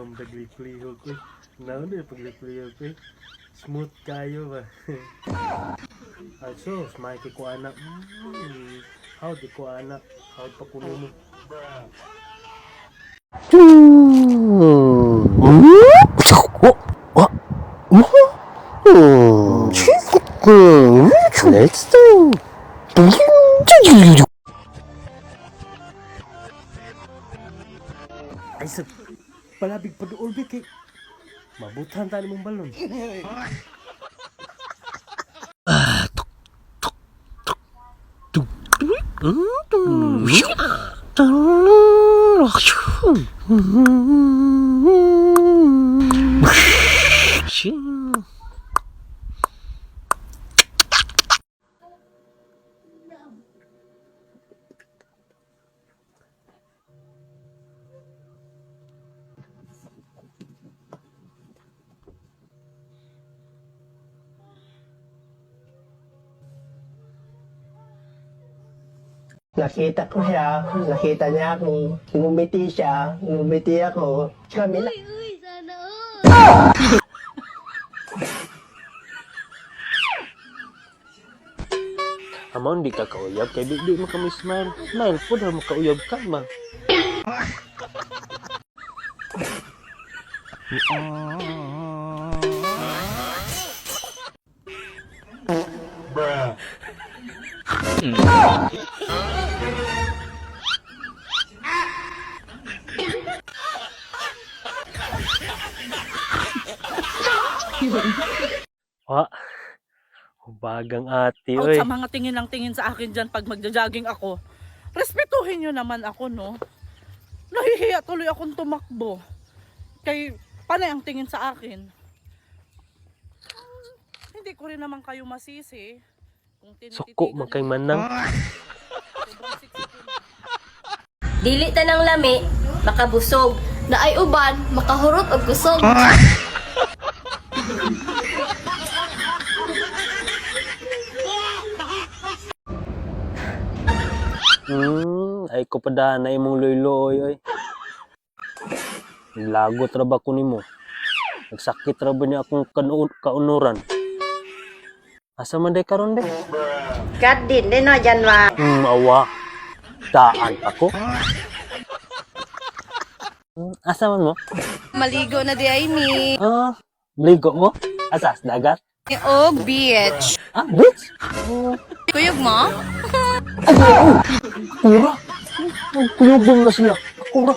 ang paglipliho ko. Naon din paglipliho ko. Smooth kayo ba? Also, smile ko anak. How di ko anak? How pa kuno mo? Let's do. Ay sa palabig pa doon kay mabutan tali mong balon. Nakita ko siya, nakita niya ako, ngumiti siya, ngumiti ako. Kami na. Uy, sana all. Amon di ka kauyab kay di mo kami smile. Smile po daw mo kauyab ka ma. Wa. Bagang ate Out oy. sa mga tingin lang tingin sa akin dyan pag magja-jogging ako. Respetuhin nyo naman ako, no? Nahihiya tuloy akong tumakbo. Kay, panay ang tingin sa akin. Hindi ko rin naman kayo masisi. Kung Suko man kay manang. sobrang sexy ko na. Dili tanang lami, makabusog. Na ay uban, makahurot og kusog. Ay ko pa na imong loy-loy oy. Lagot ra ba ko nimo? Nagsakit ra ba niya akong kaunuran? Asa man day karon de? Kadin din no dyan wa. Awa. Daan pa ko. Asa man mo? Maligo na di ay mi. Ligo mo? Asa? Dagat? Og beach. Bitch? Kuyog mo? Kura? Kuyubong na sila. Kura?